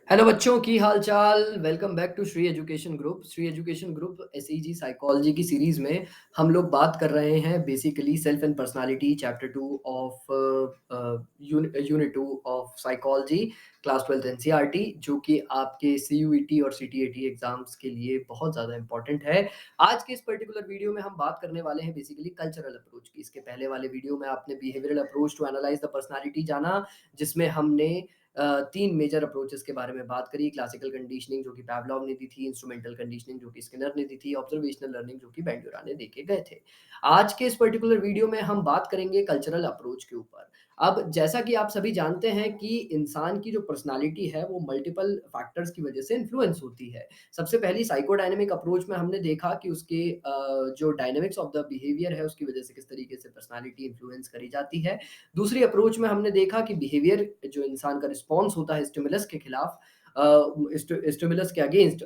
Hello बच्चों की हाल चाल। Welcome back to Shri Education Group. Shri Education Group SEG psychology की सीरीज में हम लोग बात कर रहे हैं basically self and personality chapter 2 of unit 2 of psychology class 12th NCERT, जो कि आपके सीयूईटी और सीटीईटी एग्जाम्स के लिए बहुत ज़्यादा इंपॉर्टेंट है। आज के इस पर्टिकुलर वीडियो में हम बात करने वाले हैं बेसिकली कल्चरल अप्रोच की। इसके पहले वाले वीडियो में आपने behavioural approach to analyse the personality जाना, जिसमें हमने 3 मेजर अप्रोचेस के बारे में बात करी। क्लासिकल कंडीशनिंग जो कि पैवलॉव ने दी थी, इंस्ट्रूमेंटल कंडीशनिंग जो कि स्किनर ने दी थी, ऑब्जर्वेशनल लर्निंग जो कि बैंड्यूरा ने देके गए थे। आज के इस पर्टिकुलर वीडियो में हम बात करेंगे कल्चरल अप्रोच के ऊपर। अब जैसा कि आप सभी जानते हैं कि इंसान की जो पर्सनैलिटी है वो मल्टीपल फैक्टर्स की वजह से इन्फ्लुएंस होती है। सबसे पहली साइकोडायनामिक अप्रोच में हमने देखा कि उसके जो डायनामिक्स ऑफ द बिहेवियर है उसकी वजह से किस तरीके से पर्सनैलिटी इन्फ्लुएंस करी जाती है। दूसरी अप्रोच में हमने देखा कि बिहेवियर जो इंसान का रिस्पॉन्स होता है स्टिमुलस के खिलाफ, स्टिमुलस के अगेंस्ट,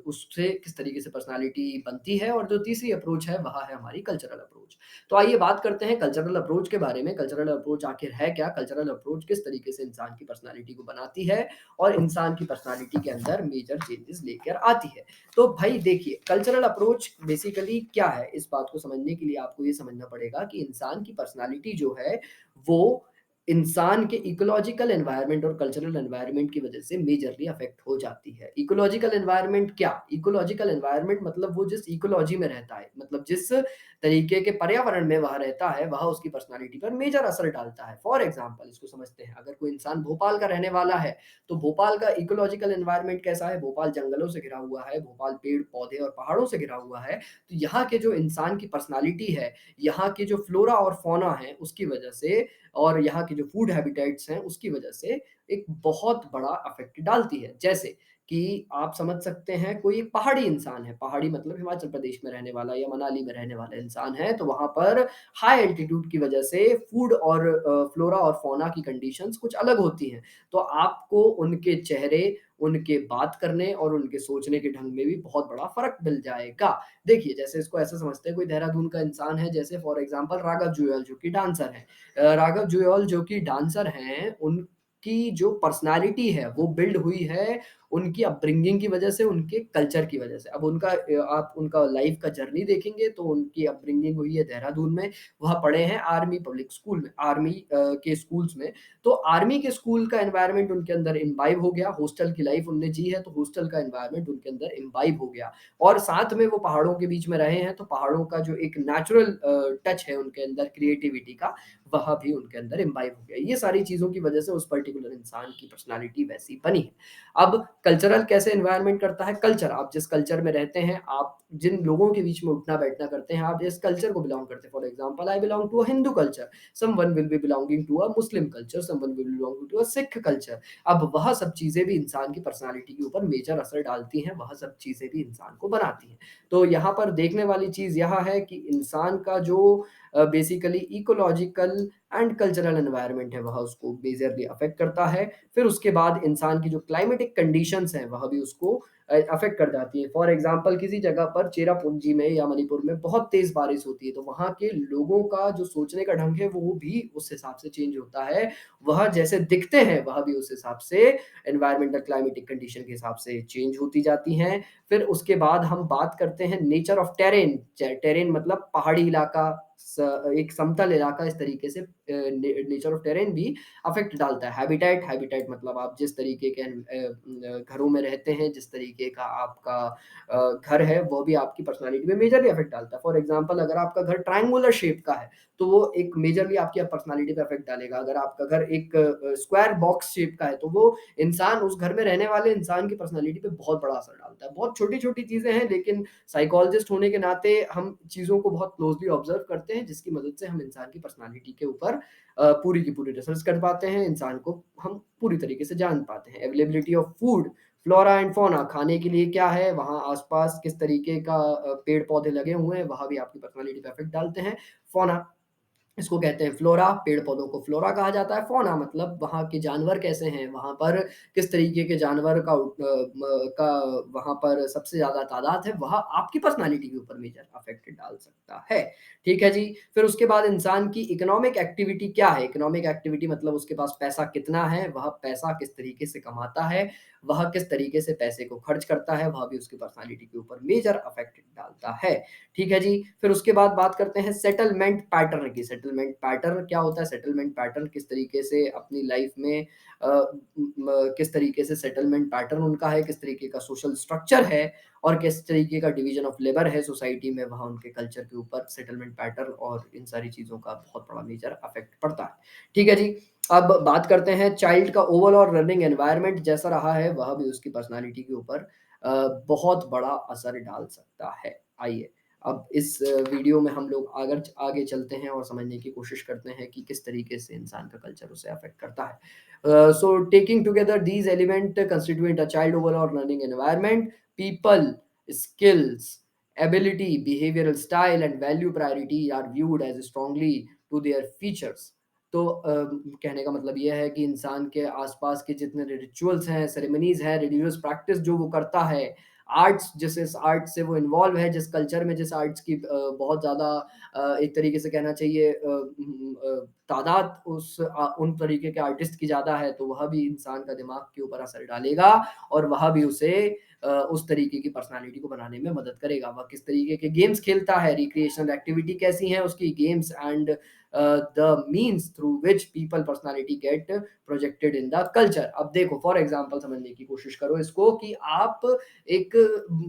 उससे किस तरीके से पर्सनालिटी बनती है। और जो तीसरी अप्रोच है वह है हमारी कल्चरल अप्रोच। तो आइए बात करते हैं कल्चरल अप्रोच के बारे में। कल्चरल अप्रोच आखिर है क्या? कल्चरल अप्रोच किस तरीके से इंसान की पर्सनालिटी को बनाती है और इंसान की पर्सनालिटी के अंदर मेजर चेंजेस लेकर आती है। तो भाई देखिए, कल्चरल अप्रोच बेसिकली क्या है, इस बात को समझने के लिए आपको ये समझना पड़ेगा कि इंसान की पर्सनालिटी जो है वो इंसान के इकोलॉजिकल एनवायरनमेंट और कल्चरल एनवायरनमेंट की वजह से मेजरली अफेक्ट हो जाती है। इकोलॉजिकल एनवायरनमेंट क्या? इकोलॉजिकल एनवायरनमेंट मतलब वो जिस इकोलॉजी में रहता है, मतलब जिस तरीके के पर्यावरण में वह रहता है, वह उसकी पर्सनालिटी पर मेजर असर डालता है। फॉर एग्जाम्पल इसको समझते हैं, अगर कोई इंसान भोपाल का रहने वाला है तो भोपाल का इकोलॉजिकल एनवायरनमेंट कैसा है? भोपाल जंगलों से घिरा हुआ है, भोपाल पेड़ पौधे और पहाड़ों से घिरा हुआ है। तो यहाँ के जो इंसान की पर्सनालिटी है, यहाँ की जो फ्लोरा और फौना है उसकी वजह से, और यहाँ की जो फूड हैबिटेट्स हैं उसकी वजह से एक बहुत बड़ा इफेक्ट डालती है। जैसे कि आप समझ सकते हैं, कोई एक पहाड़ी इंसान है, पहाड़ी मतलब हिमाचल प्रदेश में रहने वाला या मनाली में रहने वाला इंसान है, तो वहाँ पर हाई एल्टीट्यूड की वजह से फूड और फ्लोरा और फौना की कंडीशंस कुछ अलग होती हैं। तो आपको उनके चेहरे, उनके बात करने और उनके सोचने के ढंग में भी बहुत बड़ा फ़र्क मिल जाएगा। देखिए, जैसे इसको ऐसे समझते हैं, कोई देहरादून का इंसान है, जैसे फॉर एग्ज़ाम्पल राघव जुयाल जो कि डांसर हैं। राघव जुयाल जो कि डांसर हैं, उनकी जो पर्सनैलिटी है वो बिल्ड हुई है उनकी अपब्रिंगिंग की वजह से, उनके कल्चर की वजह से। अब उनका आप उनका लाइफ़ का जर्नी देखेंगे तो उनकी अपब्रिंगिंग हुई है देहरादून में। वह पढ़े हैं आर्मी पब्लिक स्कूल में, आर्मी के स्कूल्स में। तो आर्मी के स्कूल का एनवायरनमेंट उनके अंदर इम्बाइब हो गया, हॉस्टल की लाइफ़ उन्होंने जी है तो हॉस्टल का एनवायरनमेंट उनके अंदर इम्बाइब हो गया। और साथ में वो पहाड़ों के बीच में रहे हैं, तो पहाड़ों का जो एक नेचुरल टच है उनके अंदर क्रिएटिविटी का, वह भी उनके अंदर इम्बाइब हो गया। ये सारी चीज़ों की वजह से उस पर्टिकुलर इंसान की पर्सनैलिटी वैसी बनी है। अब कल्चरल कैसे एनवायरनमेंट करता है? कल्चर, आप जिस कल्चर में रहते हैं, आप जिन लोगों के बीच में उठना-बैठना करते हैं, आप जिस कल्चर को बिलॉन्ग करते हैं। For example I belong to a Hindu culture, someone will be belonging to a Muslim culture, someone will belong to a Sikh culture. अब वह सब चीज़ें भी इंसान की पर्सनैलिटी के ऊपर मेजर असर डालती हैं, वह सब चीज़ें भी इंसान को बनाती हैं। तो यहाँ पर देखने वाली चीज़ यह है कि इंसान का जो basically ecological and cultural environment है, वह उसको मेजरली अफेक्ट करता है। फिर उसके बाद इंसान की जो क्लाइमेटिक कंडीशंस हैं, वह भी उसको अफेक्ट कर जाती है। फॉर एग्जाम्पल किसी जगह पर चेरापूंजी में या मणिपुर में बहुत तेज़ बारिश होती है, तो वहाँ के लोगों का जो सोचने का ढंग है, वो भी उस हिसाब से चेंज होता है। वह जैसे दिखते हैं, वह भी उस हिसाब से एनवायरमेंटल क्लाइमेटिक कंडीशन के हिसाब से चेंज होती जाती हैं। फिर उसके बाद हम बात करते हैं नेचर ऑफ टेरेन। टेरेन मतलब पहाड़ी इलाका, एक समतल इलाका, इस तरीके से नेचर ऑफ टेरेन भी अफेक्ट डालता है। हैबिटेट, हैबिटेट मतलब आप जिस तरीके के घरों में रहते हैं, जिस तरीके का आपका घर है, वो भी आपकी पर्सनैलिटी में मेजरली अफेक्ट डालता है। फॉर एग्जाम्पल अगर आपका घर ट्रायंगुलर शेप का है, तो वो एक मेजरली आपकी पर्सनैलिटी पे अफेक्ट डालेगा। अगर आपका घर एक स्क्वायर बॉक्स शेप का है, तो वो इंसान, उस घर में रहने वाले इंसान की पर्सनैलिटी पे बहुत बड़ा असर डालता है। बहुत छोटी-छोटी चीज़ें हैं, लेकिन साइकोलॉजिस्ट होने के नाते हम चीज़ों को बहुत क्लोज़ली ऑब्ज़र्व करते हैं, जिसकी मदद से हम इंसान की पर्सनैलिटी के ऊपर पूरी की पूरी रिसर्च कर पाते हैं, इंसान को हम पूरी तरीके से जान पाते हैं। Availability of food, flora and fauna, खाने के लिए क्या है, वहाँ आस-पास किस तरीके का पेड़-पौधे लगे हुए हैं, वहाँ भी आपकी पर्सनैलिटी पे इफ़ेक्ट डालते हैं। फौना, इसको कहते हैं फ्लोरा, पेड़-पौधों को फ्लोरा कहा जाता है। फ़ौना मतलब वहाँ के जानवर कैसे हैं, वहाँ पर किस तरीके के जानवर का वहाँ पर सबसे ज़्यादा तादाद है, वह आपकी पर्सनैलिटी के ऊपर मेजर अफ़ेक्ट डाल सकता है। ठीक है जी? फिर उसके बाद इंसान की इकोनॉमिक एक्टिविटी क्या है? इकोनॉमिक एक्टिविटी मतलब उसके पास पैसा कितना है, वह पैसा किस तरीके से कमाता है, वह किस तरीके से पैसे को खर्च करता है, वह भी उसकी पर्सनैलिटी के ऊपर मेजर अफ़ेक्ट डालता है। ठीक है जी? फिर उसके बाद बात करते हैं सेटलमेंट पैटर्न की। सेटलमेंट पैटर्न क्या होता है? सेटलमेंट पैटर्न किस तरीके से अपनी लाइफ में किस तरीके से सेटलमेंट पैटर्न उनका है, किस तरीके का सोशल स्ट्रक्चर है और किस तरीके का डिवीज़न ऑफ लेबर है सोसाइटी में, वहाँ उनके कल्चर के ऊपर सेटलमेंट पैटर्न और इन सारी चीज़ों का बहुत बड़ा मेजर इफ़ेक्ट पड़ता है। ठीक है जी? अब बात करते हैं चाइल्ड का ओवरऑल लर्निंग एनवायरनमेंट जैसा रहा है, वह भी उसकी पर्सनैलिटी के ऊपर बहुत बड़ा असर डाल सकता है। आइए अब इस वीडियो में हम लोग अगर आगे चलते हैं और समझने की कोशिश करते हैं कि किस तरीके से इंसान का कल्चर उसे अफेक्ट करता है। So taking together these element constituent a child overall learning environment, people, skills, ability, behavioral style and value priority are viewed as strongly to their features। तो कहने का मतलब ये है कि इंसान के आसपास के जितने रिचुअल्स हैं, सेरेमनीज़ हैं, रिलीजियस प्रैक्टिस जो वो करता है, आर्ट्स जिस आर्ट से वो इन्वॉल्व है, जिस कल्चर में जिस आर्ट्स की बहुत ज़्यादा एक तरीके से कहना चाहिए तादाद उन तरीके के आर्टिस्ट की ज़्यादा है, तो वह भी इंसान का दिमाग के ऊपर असर डालेगा और वह भी उसे उस तरीके की पर्सनैलिटी को बनाने में मदद करेगा। वह किस तरीके के गेम्स खेलता है, रिक्रिएशनल एक्टिविटी कैसी हैं उसकी games and the means through which people personality get projected in the culture. अब देखो फॉर एग्ज़ाम्पल समझने की कोशिश करो इसको कि आप एक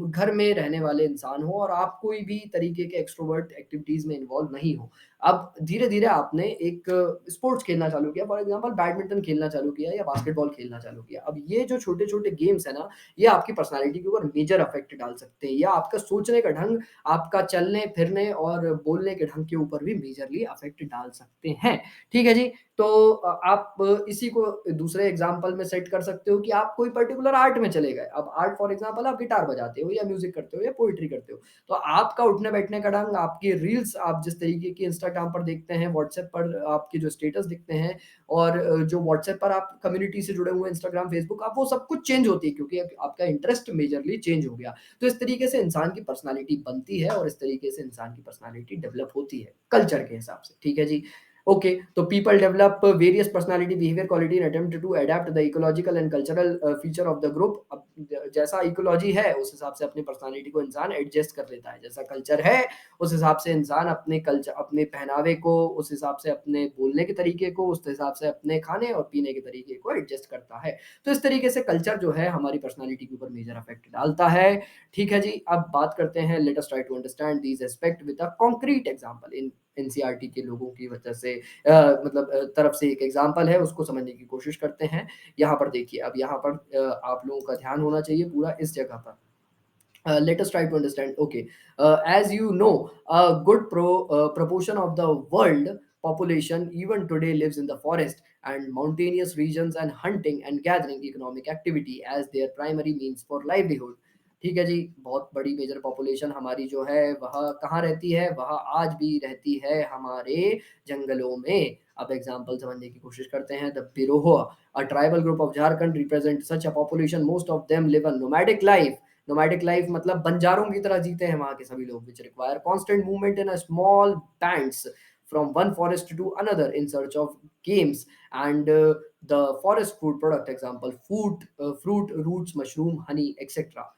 घर में रहने वाले इंसान हो और आप कोई भी तरीके के एक्सट्रोवर्ट एक्टिविटीज़ में इन्वॉल्व नहीं हो। अब धीरे-धीरे आपने एक स्पोर्ट्स खेलना चालू किया, फॉर एग्ज़ाम्पल बैडमिंटन खेलना चालू किया या बास्केटबॉल खेलना चालू किया। अब ये जो छोटे-छोटे गेम्स हैं ना, ये आपकी पर्सनैलिटी के ऊपर मेजर इफ़ेक्ट डाल सकते हैं या आपका सोचने का ढंग, आपका चलने-फिरने और बोलने के ढंग के ऊपर भी मेजरली इफ़ेक्ट डाल सकते हैं। ठीक है जी? तो आप इसी को दूसरे एग्ज़ाम्पल में सेट कर सकते हो कि आप कोई पर्टिकुलर आर्ट में चले गए। अब आर्ट फॉर एग्ज़ाम्पल आप गिटार बजाते हो या म्यूज़िक करते हो या पोएट्री करते हो। तो आपका उठने-बैठने का ढंग, आपकी रील्स आप जिस तरीके की इंस्टाग्राम पर देखते हैं, व्हाट्सएप पर आपके जो स्टेटस दिखते हैं और जो व्हाट्सएप पर आप कम्युनिटी से जुड़े हुए हैं, इंस्टाग्राम, फेसबुक, आप वो सब कुछ चेंज होती है क्योंकि अब आपका इंटरेस्ट मेजरली चेंज हो गया। तो इस तरीके से इंसान की पर्सनैलिटी बनती है और इस तरीके से इंसान की पर्सनैलिटी डेवलप होती है, कल्चर के हिसाब से। ठीक है जी? ओके, तो people develop various personality, behaviour, quality in attempt to adapt the ecological and cultural feature of the group. अब जैसा इकोलॉजी है, उस हिसाब से अपनी पर्सनैलिटी को इंसान एडजस्ट कर लेता है। जैसा कल्चर है, उस हिसाब से इंसान अपने पहनावे को, उस हिसाब से अपने बोलने के तरीके को, उस हिसाब से अपने खाने और पीने के तरीके को एडजस्ट करता है। तो इस तरीके से कल्चर जो है हमारी पर्सनैलिटी के ऊपर मेजर इफेक्ट डालता है। ठीक है जी, अब बात करते हैं let us try to understand these aspect with a concrete example. इन एनसीईआरटी के लोगों की वजह से तरफ से एक एग्जांपल है, उसको समझने की कोशिश करते हैं। यहाँ पर देखिए, अब यहाँ पर आप लोगों का ध्यान होना चाहिए पूरा इस जगह पर। Let us try to understand. Okay, as you know, a good proportion of the world population even today lives in the forest and mountainous regions and hunting and gathering economic activity as their primary means for livelihood। ठीक है जी, बहुत बड़ी major population हमारी जो है वह कहाँ रहती है? वह आज भी रहती है हमारे जंगलों में। अब एग्जाम्पल समझने की कोशिश करते हैं। The Birhor, a tribal group of Jharkhand represent such a population, most of them live a nomadic life। Nomadic life मतलब बंजारों की तरह जीते हैं वहाँ के सभी लोग, which require constant movement in a small bands from one forest to another in search of games and the forest food product example food, fruit, roots, mushroom, honey etcetera.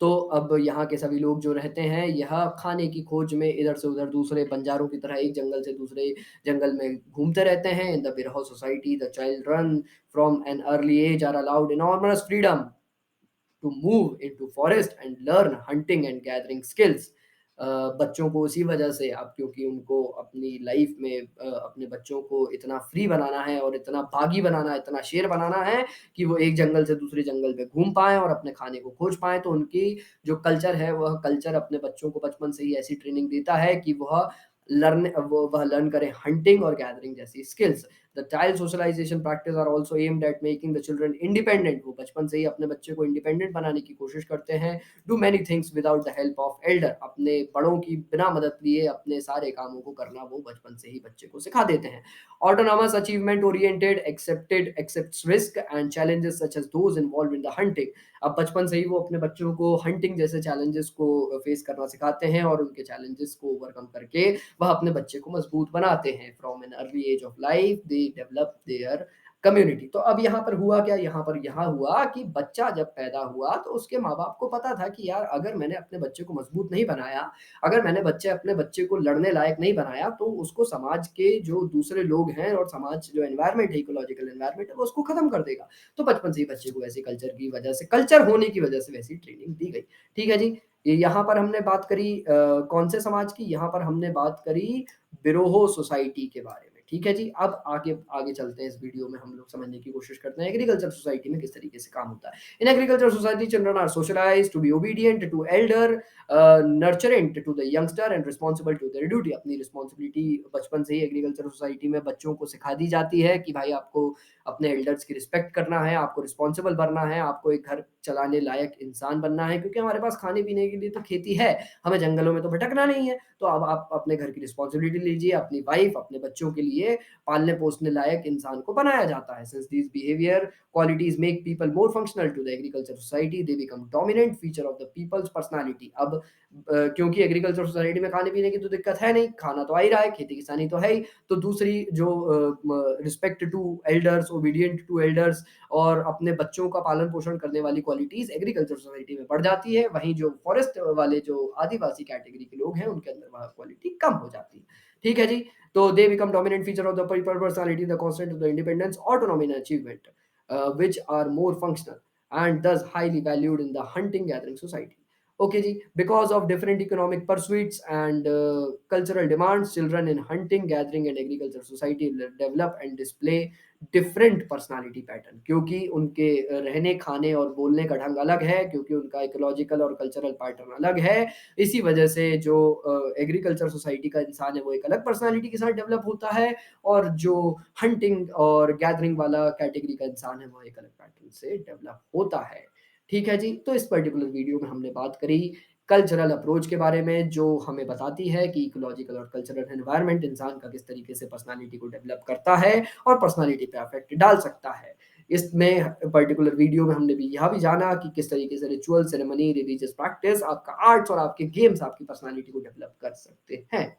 तो अब यहाँ के सभी लोग जो रहते हैं यह खाने की खोज में इधर से उधर दूसरे बंजारों की तरह एक जंगल से दूसरे जंगल में घूमते रहते हैं। In the Birhor society the child run from an early age are allowed enormous freedom to move into forest and learn hunting and gathering skills. बच्चों को उसी वजह से अब क्योंकि उनको अपनी लाइफ में अपने बच्चों को इतना फ्री बनाना है और इतना बागी बनाना है, इतना शेर बनाना है कि वो एक जंगल से दूसरे जंगल में घूम पाएँ और अपने खाने को खोज पाएँ। तो उनकी जो कल्चर है वह कल्चर अपने बच्चों को बचपन से ही ऐसी ट्रेनिंग देता है कि वह लर्न करें हंटिंग और गैदरिंग जैसी skills. The child socialisation practice are also aimed at making the children independent. वो बचपन से ही अपने बच्चे को इंडिपेंडेंट बनाने की कोशिश करते हैं। Do many things without the help of Elder. अपने बड़ों की बिना मदद लिए अपने सारे कामों को करना वो बचपन से ही बच्चे को सिखा देते हैं। Autonomous achievement oriented accepts risk and challenges such as those involve in the hunting. अब बचपन से ही वो अपने बच्चों को हंटिंग जैसे चैलेंजेस को फेस करना सिखाते हैं और उनके चैलेंजेस को ओवरकम करके वह अपने बच्चे को मजबूत बनाते हैं। From an early age of life they develop their community. तो अब यहाँ पर हुआ क्या, यहाँ पर यहाँ हुआ कि बच्चा जब पैदा हुआ तो उसके माँ बाप को पता था कि यार अगर मैंने अपने बच्चे को मजबूत नहीं बनाया, अगर मैंने अपने बच्चे को लड़ने लायक नहीं बनाया, तो उसको समाज के जो दूसरे लोग हैं और समाज जो एनवायरमेंट है, इकोलॉजिकल एनवायरमेंट है, वो उसको खत्म कर देगा। तो बचपन से ही बच्चे को ऐसे कल्चर होने की वजह से वैसी ट्रेनिंग दी गई। ठीक है जी। यहाँ पर हमने बात करी कौन से समाज की, यहाँ पर हमने बात करी बिरोहो सोसाइटी के बारे में। ठीक है जी। अब आगे आगे चलते हैं, इस वीडियो में हम लोग समझने की कोशिश करते हैं एग्रीकल्चर सोसाइटी में किस तरीके से काम होता है। In agriculture society children are socialised to be obedient to elder, nurturant to the youngster and responsible to their duty. अपनी रिस्पॉन्सिबिलिटी बचपन से ही एग्रीकल्चर सोसाइटी में बच्चों को सिखा दी जाती है कि भाई आपको अपने एल्डर्स की रिस्पेक्ट करना है, आपको रिस्पॉन्सिबल बनना है, आपको एक घर चलाने लायक इंसान बनना है, क्योंकि हमारे पास खाने पीने के लिए तो खेती है, हमें जंगलों में तो भटकना नहीं है। तो अब आप अपने घर की रिस्पॉन्सिबिलिटी लीजिए, अपनी वाइफ अपने बच्चों के लिए पालने पोसने लायक इंसान को बनाया जाता है। Since these behaviour qualities make people more functional to the agriculture society, they become dominant feature of the people's personality। अब क्योंकि एग्रीकल्चर सोसाइटी में खाने पीने की तो दिक्कत है नहीं, खाना तो आ ही रहा है, खेती किसानी तो है ही, तो दूसरी जो respect to elders, obedient to elders और अपने बच्चों का पालन पोषण करने वाली क्वालिटीज एग्रीकल्चर सोसाइटी में बढ़ जाती है। वहीं जो फॉरेस्ट वाले जो आदिवासी कैटेगरी के लोग हैं उनके अंदर वह क्वालिटी कम हो जाती है। ठीक है जी। तो they become dominant feature of the people personality, the concept of the independence, autonomy and achievement, which are more functional and thus highly valued in the hunting gathering society। Okay ji, because of different economic pursuits and cultural demands, children in hunting gathering and agriculture society will develop and display different personality pattern, क्योंकि उनके रहने खाने और बोलने का ढंग अलग है, क्योंकि उनका इकोलॉजिकल और कल्चरल पैटर्न अलग है। इसी वजह से जो एग्रीकल्चर सोसाइटी का इंसान है वो एक अलग पर्सनालिटी के साथ डेवलप होता है, और जो हंटिंग और गैदरिंग वाला कैटेगरी का इंसान है वो एक अलग पैटर्न से डेवलप होता है। ठीक है जी। तो इस पर्टिकुलर वीडियो में हमने बात करी कल्चरल अप्रोच के बारे में, जो हमें बताती है कि इकोलॉजिकल और कल्चरल एनवायरनमेंट इंसान का किस तरीके से पर्सनालिटी को डेवलप करता है और पर्सनालिटी पे अफेक्ट डाल सकता है। इसमें पर्टिकुलर वीडियो में हमने भी यह भी जाना कि किस तरीके से रिचुअल, सेरेमनी, रिलीजियस प्रैक्टिस, आपका आर्ट्स और आपके गेम्स आपकी पर्सनालिटी को डेवलप कर सकते हैं।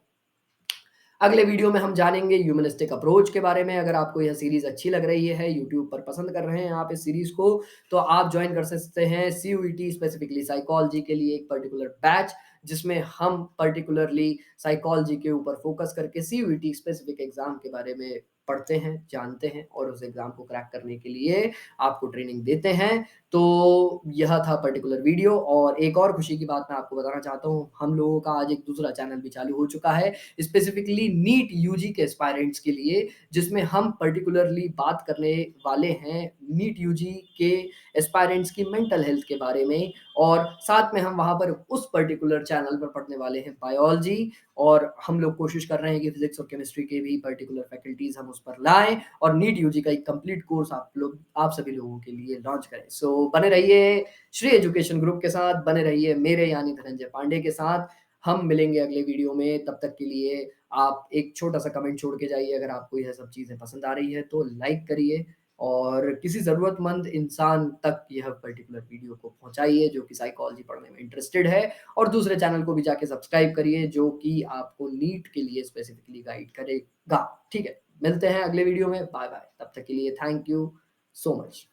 अगले वीडियो में हम जानेंगे ह्यूमनिस्टिक अप्रोच के बारे में। अगर आपको यह सीरीज अच्छी लग रही है, यूट्यूब पर पसंद कर रहे हैं आप इस सीरीज को, तो आप ज्वाइन कर सकते हैं सीयूईटी स्पेसिफिकली साइकोलॉजी के लिए एक पर्टिकुलर बैच, जिसमें हम पर्टिकुलरली साइकोलॉजी के ऊपर फोकस करके सीयूईटी स्पेसिफिक एग्जाम के बारे में पढ़ते हैं, जानते हैं और उस एग्जाम को क्रैक करने के लिए आपको ट्रेनिंग देते हैं। तो यह था पर्टिकुलर वीडियो। और एक और खुशी की बात मैं आपको बताना चाहता हूँ, हम लोगों का आज एक दूसरा चैनल भी चालू हो चुका है स्पेसिफिकली नीट यूजी के एस्पायरेंट्स के लिए, जिसमें हम पर्टिकुलरली बात करने वाले हैं नीट यूजी के एस्पायरेंट्स की मेंटल हेल्थ के बारे में, और साथ में हम वहां पर उस पर्टिकुलर चैनल पर पढ़ने वाले हैं बायोलॉजी, और हम लोग कोशिश कर रहे हैं कि फिजिक्स और केमिस्ट्री के भी पर्टिकुलर फैकल्टीज हम उस पर लाएं और नीट यूजी का एक कंप्लीट कोर्स आप सभी लोगों के लिए लॉन्च करें। सो बने रहिए श्री एजुकेशन ग्रुप के साथ, बने रहिए मेरे यानी धनंजय पांडे के साथ। हम मिलेंगे अगले वीडियो में, तब तक के लिए आप एक छोटा सा कमेंट छोड़ के जाइए। अगर आपको यह सब चीज़ें पसंद आ रही है तो लाइक करिए, और किसी ज़रूरतमंद इंसान तक यह पर्टिकुलर वीडियो को पहुंचाइए जो कि साइकोलॉजी पढ़ने में इंटरेस्टेड है, और दूसरे चैनल को भी जाके सब्सक्राइब करिए जो कि आपको नीट के लिए स्पेसिफिकली गाइड करेगा। ठीक है, मिलते हैं अगले वीडियो में। बाय बाय, तब तक के लिए थैंक यू सो मच।